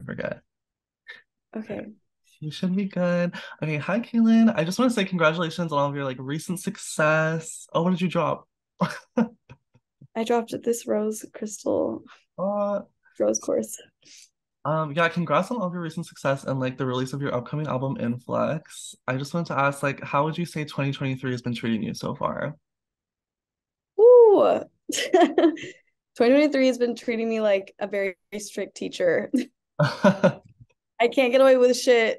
I forget. Okay. Okay. You should be good. Okay, hi Cailin. I just want to say congratulations on all of your like recent success. Oh, what did you drop? I dropped this rose crystal Uh, rose course. yeah, congrats on all of your recent success and like the release of your upcoming album Influx. I just wanted to ask, like, how would you say 2023 has been treating you so far? Ooh. 2023 has been treating me like a very strict teacher. I can't get away with shit.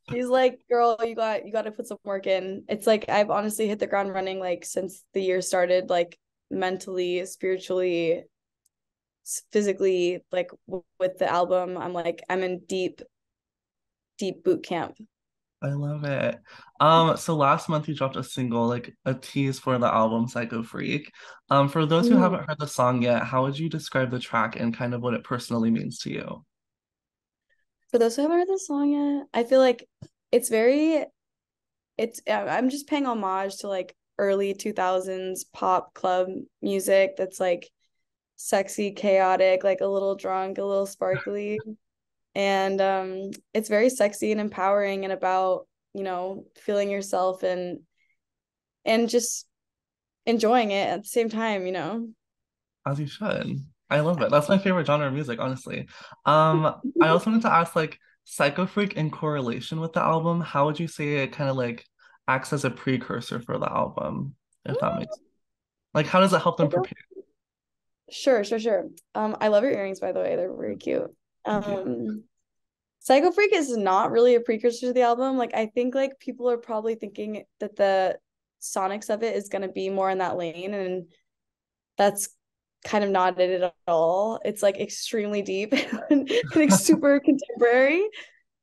He's like, girl, you got to put some work in. It's like I've honestly hit the ground running like since the year started, like mentally, spiritually, physically, like with the album. I'm in deep boot camp. I love it. So last month you dropped a single, like a tease for the album Psycho Freak. For those who Mm. haven't heard the song yet, how would you describe the track and kind of what it personally means to you? For those who haven't heard the song yet, I feel like it's very I'm just paying homage to like early 2000s pop club music that's like sexy, chaotic, like a little drunk, a little sparkly. And it's very sexy and empowering and about, feeling yourself and just enjoying it at the same time. As you should. I love it. That's my favorite genre of music, honestly. I also wanted to ask, like, Psycho Freak in correlation with the album, how would you say it kind of like acts as a precursor for the album, if that makes like how does it help them prepare? Sure. I love your earrings, by the way. They're very cute. Thank you. Um, Psycho Freak is not really a precursor to the album. Like I think like people are probably thinking that the sonics of it is gonna be more in that lane, and that's kind of not it at all. It's like extremely deep and like super contemporary.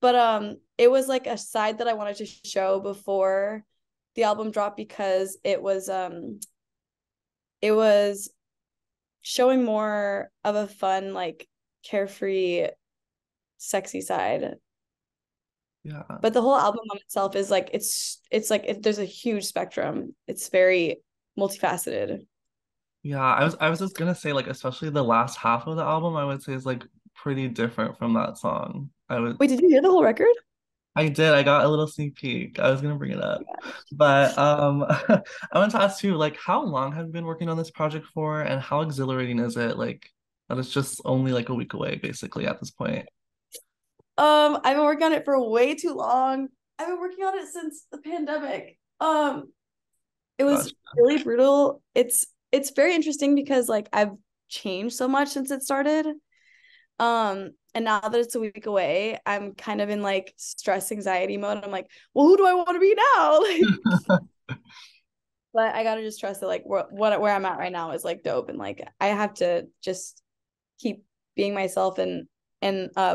But it was like a side that I wanted to show before the album dropped because it was showing more of a fun, like carefree, sexy side. Yeah. But the whole album on itself is like it's like there's a huge spectrum. It's very multifaceted. Yeah, I was just gonna say like especially the last half of the album I would say is like pretty different from that song. Wait, did you hear the whole record? I did. I got a little sneak peek. I was gonna bring it up. But I want to ask you, like, how long have you been working on this project for, and how exhilarating is it, like, that it's just only like a week away, basically, at this point? I've been working on it for way too long. I've been working on it since the pandemic. It was Gosh. really brutal. It's very interesting because like I've changed so much since it started. And now that it's a week away, I'm kind of in like stress anxiety mode. I'm like, well, who do I want to be now? But I gotta just trust that like where I'm at right now is like dope, and like I have to just keep being myself and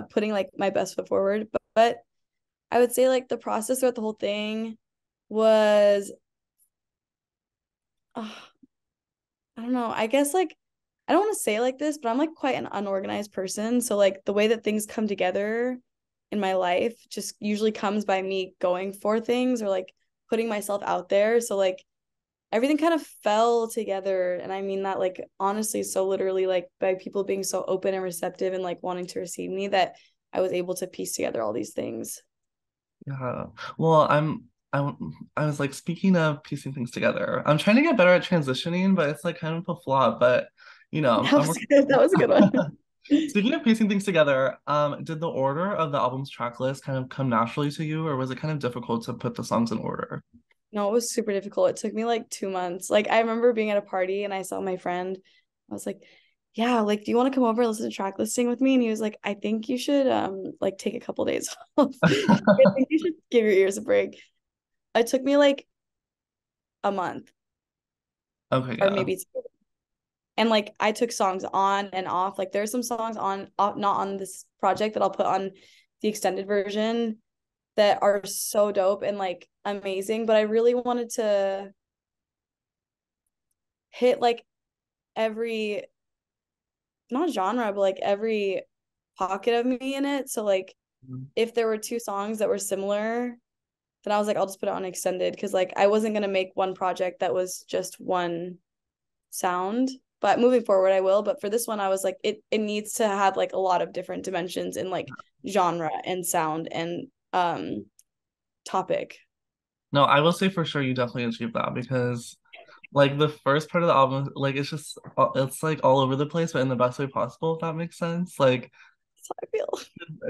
putting like my best foot forward. But I would say like the process throughout the whole thing was uh, I don't know. I guess like I don't want to say like this, but I'm like quite an unorganized person. So like the way that things come together in my life just usually comes by me going for things or like putting myself out there. So like everything kind of fell together, and I mean that like honestly so literally, like by people being so open and receptive and like wanting to receive me, that I was able to piece together all these things. Yeah. Well, I was like speaking of piecing things together. I'm trying to get better at transitioning, but it's like kind of a flaw. But That I'm was good. That was a good one. speaking of piecing things together, did the order of the album's track list kind of come naturally to you, or was it kind of difficult to put the songs in order? No, it was super difficult. It took me like 2 months. Like I remember being at a party and I saw my friend. I was like, yeah, like, do you want to come over and listen to track listing with me? And he was like, I think you should like take a couple days off. I think you should give your ears a break. It took me like a month Okay, or yeah. maybe two. And like I took songs on and off. Like there's some songs on off, not on this project that I'll put on the extended version that are so dope and like amazing. But I really wanted to hit like every not genre, but like every pocket of me in it. So like if there were two songs that were similar, then I was like, I'll just put it on extended because like I wasn't gonna make one project that was just one sound. but moving forward I will. But for this one, I was like, it needs to have like a lot of different dimensions in like genre and sound and topic. No, I will say for sure you definitely achieved that because like the first part of the album, like it's just it's like all over the place, but in the best way possible, if that makes sense. Like That's how I feel.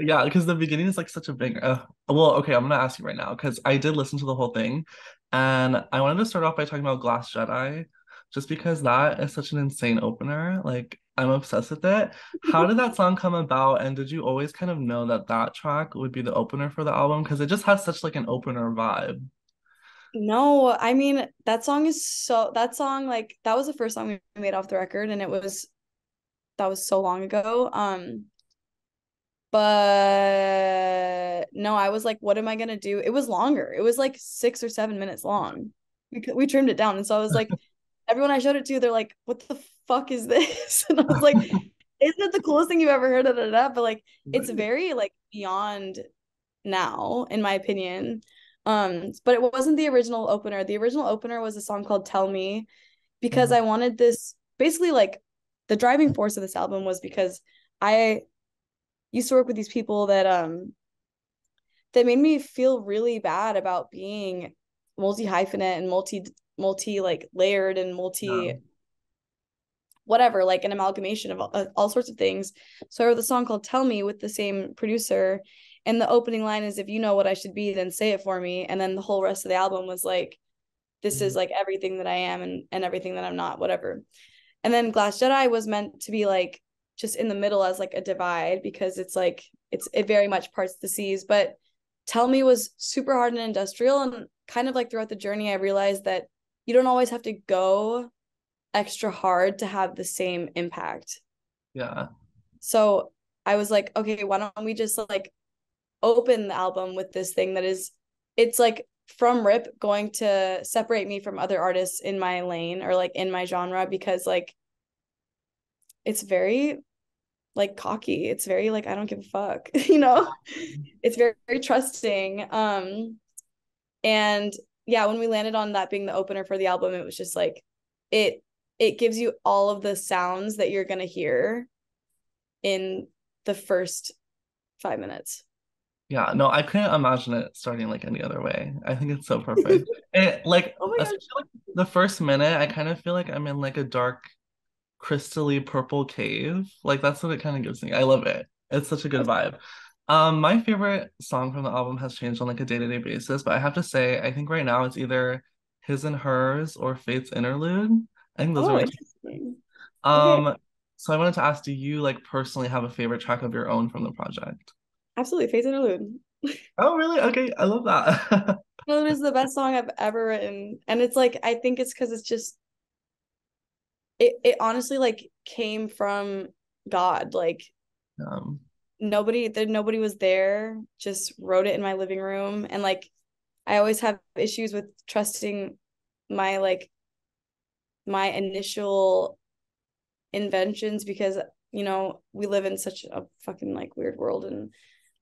yeah, because the beginning is like such a big. Well, okay, I'm gonna ask you right now because I did listen to the whole thing, and I wanted to start off by talking about Glass Jedi, just because that is such an insane opener. Like I'm obsessed with it. How did that song come about, and did you always kind of know that that track would be the opener for the album? Because it just has such like an opener vibe. No, I mean that song like that was the first song we made off the record, and that was so long ago. But no, I was like, what am I gonna do? It was longer. It was like 6 or 7 minutes long. We trimmed it down, and so I was like, everyone I showed it to, they're like, what the fuck is this? And I was like, isn't it the coolest thing you've ever heard? But like, it's very like beyond now, in my opinion. But it wasn't the original opener. The original opener was a song called Tell Me, because Mhm. I wanted this basically like the driving force of this album was because I used to work with these people that made me feel really bad about being multi hyphenate and multi like layered and Yeah. multi whatever, like an amalgamation of all sorts of things. So I wrote the song called Tell Me with the same producer. And the opening line is, if you know what I should be, then say it for me. And then the whole rest of the album was like, this is Mhm. like everything that I am and everything that I'm not, whatever. And then Glass Jedi was meant to be like just in the middle as like a divide, because it's like it very much parts the seas. But Tell Me was super hard and industrial, and kind of like throughout the journey I realized that you don't always have to go extra hard to have the same impact. Yeah. So I was like, okay, why don't we just like open the album with this thing that is, it's like from rip going to separate me from other artists in my lane or like in my genre, because like it's very like cocky. It's very like I don't give a fuck, you know? It's very, very trusting. And yeah, when we landed on that being the opener for the album, it was just like it it gives you all of the sounds that you're gonna hear in the first 5 minutes. Yeah, no, I couldn't imagine it starting like any other way. I think it's so perfect. And like, Oh my especially like the first minute, I kind of feel like I'm in like a dark, crystally purple cave. Like that's what it kind of gives me. I love it. It's such a good gosh. vibe. My favorite song from the album has changed on like a day-to-day basis, but I have to say, I think right now it's either His and Hers or Fate's Interlude. I think those are Oh, my two. interesting. Okay. Um, so I wanted to ask, do you like personally have a favorite track of your own from the project? Absolutely. Phase Interlude. Oh, really? Okay, I love that. Interlude is the best song I've ever written. And it's like I think it's because it's just it honestly like came from God. Like Um, nobody was there, just wrote it in my living room. And like I always have issues with trusting my like my initial inventions, because we live in such a fucking like weird world, and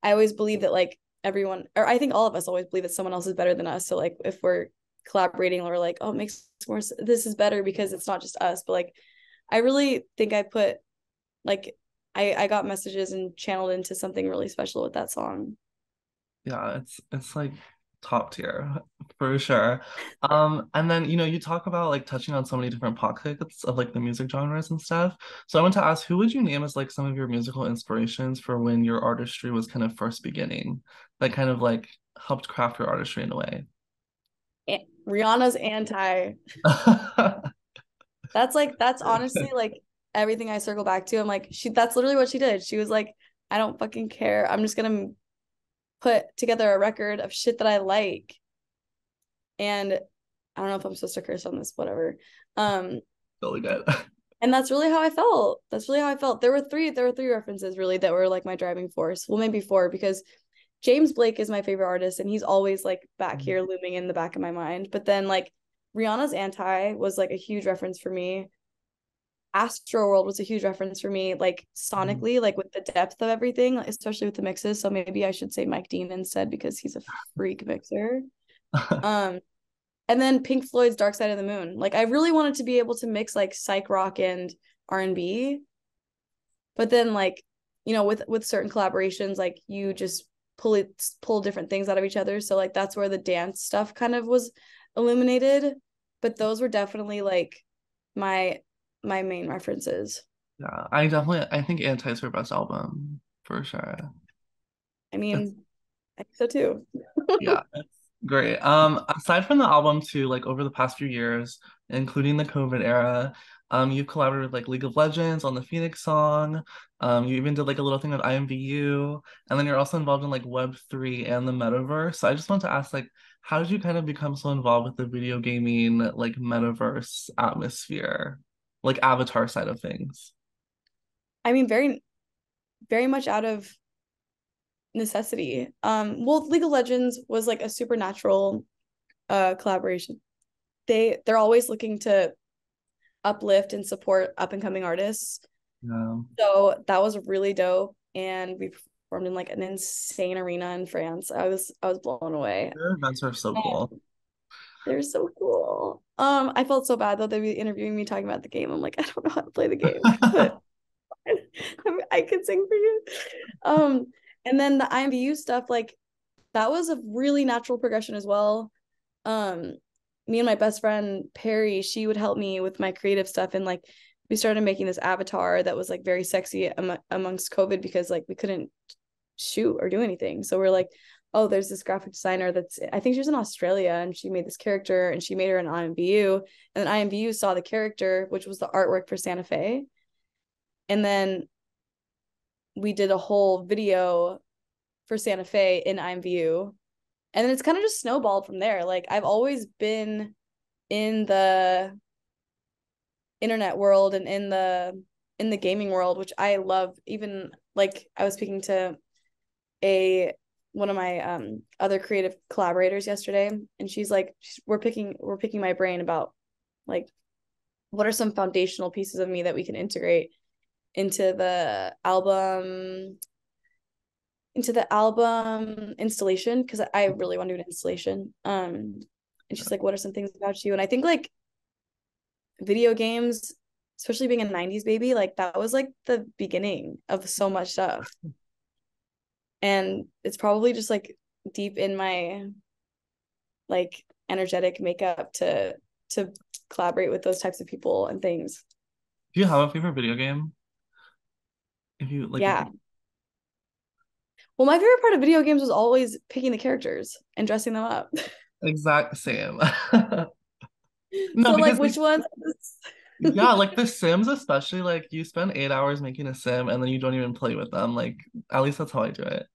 I always believe that like everyone, or I think all of us always believe that someone else is better than us. So like if we're collaborating, we're like, oh, it makes more this is better because it's not just us. But like I really think I put like I got messages and channeled into something really special with that song. yeah, it's like top tier for sure. And then you talk about like touching on so many different pockets of like the music genres and stuff. So I want to ask, who would you name as like some of your musical inspirations for when your artistry was kind of first beginning, that kind of like helped craft your artistry in a way? Rihanna's Anti. That's honestly like everything I circle back to. I'm like, that's literally what she did. She was like, I don't fucking care. I'm just gonna put together a record of shit that I like. And I don't know if I'm supposed to curse on this, whatever. Um, Really good. and that's really how I felt. That's really how I felt. There were three references really that were like my driving force. Well, maybe four, because James Blake is my favorite artist, and he's always like back here looming in the back of my mind. But then like Rihanna's Anti was like a huge reference for me. Astro World was a huge reference for me, like sonically, like with the depth of everything, especially with the mixes. So maybe I should say Mike Dean instead, because he's a freak mixer. Um, And then Pink Floyd's Dark Side of the Moon. Like I really wanted to be able to mix like psych rock and R&B, but then like, with certain collaborations, like you just pull different things out of each other. So like that's where the dance stuff kind of was illuminated. But those were definitely like my my main references. Yeah, I think Anti is her best album for sure. I It's mean, I think so too. yeah, it's great. Aside from the album too, like over the past few years, including the COVID era, you've collaborated with like League of Legends on the Phoenix song. You even did like a little thing with INVU, and then you're also involved in like Web3 and the metaverse. So I just want to ask, like, how did you kind of become so involved with the video gaming like metaverse atmosphere, like avatar side of things? I mean, very, very much out of necessity. Well, League of Legends was like a supernatural collaboration. They're always looking to uplift and support up and coming artists. Yeah, So that was really dope. And we performed in like an insane arena in France. I was blown away. their events are so cool. They're so cool. I felt so bad though they'd be interviewing me talking about the game. I'm like, I don't know how to play the game, but I could sing for you. Um, and then the IMVU stuff, like that was a really natural progression as well. Um, Me and my best friend Perry, she would help me with my creative stuff, and like we started making this avatar that was like very sexy amongst COVID because like we couldn't shoot or do anything. So we're like, oh, there's this graphic designer that's I think she was in Australia and she made this character and she made her an IMVU, and then IMVU saw the character, which was the artwork for Santa Fe, and then we did a whole video for Santa Fe in IMVU. And then it's kind of just snowballed from there. Like I've always been in the internet world and in the gaming world, which I love. Even like I was speaking to a one of my other creative collaborators yesterday, and she's like, we're picking my brain about like what are some foundational pieces of me that we can integrate into the album installation, because I really want to do an installation. And she's like, what are some things about you? And I think like video games, especially being a 90s baby, like that was like the beginning of so much stuff. And it's probably just like deep in my like energetic makeup to collaborate with those types of people and things. Do you have a favorite video game? If you like, if Yeah. you Well, my favorite part of video games was always picking the characters and dressing them up. exact same. No, So like because which like ones? yeah, like The Sims especially, like you spend 8 hours making a sim and then you don't even play with them. Like at least that's how I do it.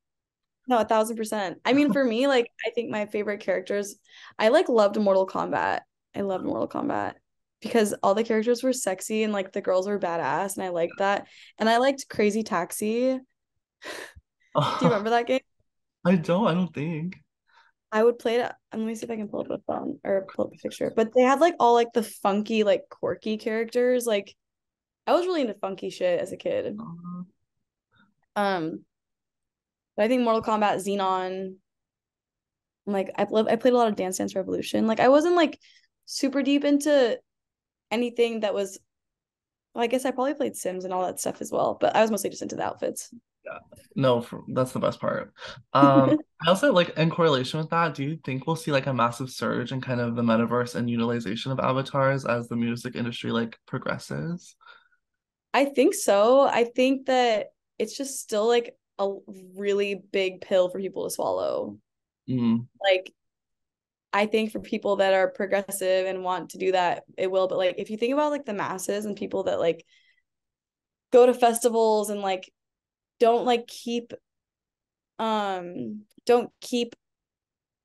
No, 1,000%. I mean, for me, like I think my favorite characters, I like loved Mortal Kombat. I loved Mortal Kombat because all the characters were sexy and like the girls were badass, and I liked that. And I liked Crazy Taxi. Do you Oh, remember that game? I don't think. I would play it. Let me see if I can pull up a phone or pull up a picture. But they had like all like the funky, like quirky characters. Like I was really into funky shit as a kid. Uh, Um, but I think Mortal Kombat, Xenon, like I played a lot of Dance Dance Revolution. Like I wasn't like super deep into anything that was, well, I guess I probably played Sims and all that stuff as well, but I was mostly just into the outfits. yeah. No, that's the best part. I also like in correlation with that, do you think we'll see like a massive surge in kind of the metaverse and utilization of avatars as the music industry like progresses? I think so. I think that it's just still like a really big pill for people to swallow. Mm, Like I think for people that are progressive and want to do that, it will. But like if you think about like the masses and people that like go to festivals and like don't like keep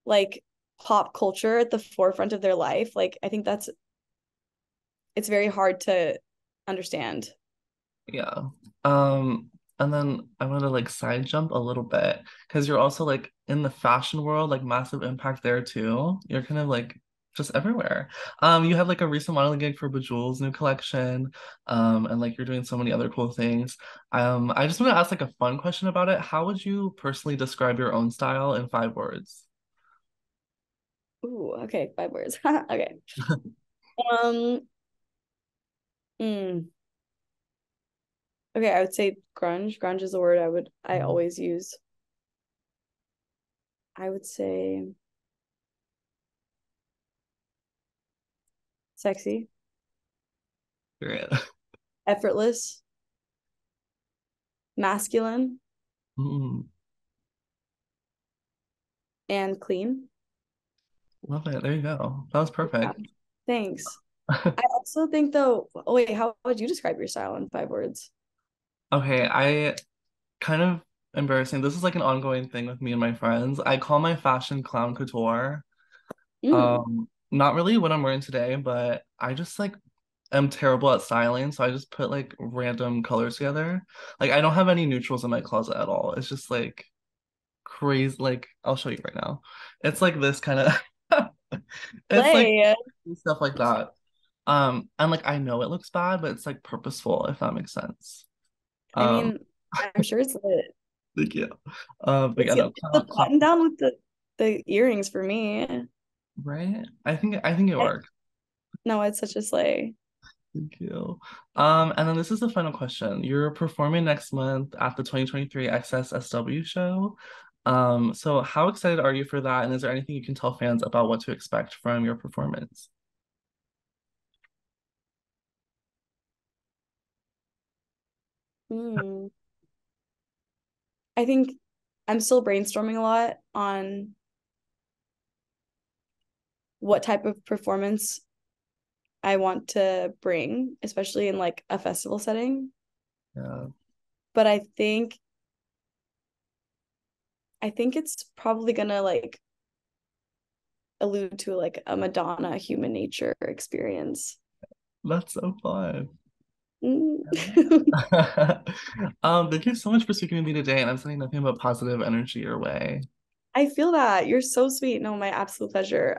like pop culture at the forefront of their life, like I think it's very hard to understand. yeah. Um, and then I want to like side jump a little bit because you're also like in the fashion world, like massive impact there too. You're kind of like just everywhere. You have like a recent modeling gig for Bejewel's new collection, and like you're doing so many other cool things. I just want to ask like a fun question about it. How would you personally describe your own style in 5 words? Ooh, okay, 5 words. Okay. Um, mm, okay, I would say grunge. Grunge is a word I always use. I would say sexy, Great. effortless, masculine, Mm, and clean. love it. There you go. That was Yeah, perfect. thanks. I also think though, oh wait, how would you describe your style in 5 words? Okay, I kind of embarrassing. This is like an ongoing thing with me and my friends. I call my fashion clown couture. Mm, Not really what I'm wearing today, but I just like am terrible at styling, so I just put like random colors together. Like I don't have any neutrals in my closet at all. It's just like crazy. Like I'll show you right now. It's like this kind of it's like play. stuff like that. And like I know it looks bad, but it's like purposeful, if that makes sense. I Um, mean, I'm sure it's lit. thank you. But It's yeah, the, no, the button down with the earrings for me. right? I think it I, worked. no, it's such a slay. Thank you. And then this is the final question. You're performing next month at the 2023 XSSW show. So how excited are you for that? And is there anything you can tell fans about what to expect from your performance? Hmm. I think I'm still brainstorming a lot on what type of performance I want to bring, especially in like a festival setting. Yeah, But I think it's probably gonna like allude to like a Madonna human nature experience. that's so fun. Mm. Thank you so much for speaking with me today, and I'm sending nothing but positive energy your way. I feel that. You're so sweet. No, my absolute pleasure.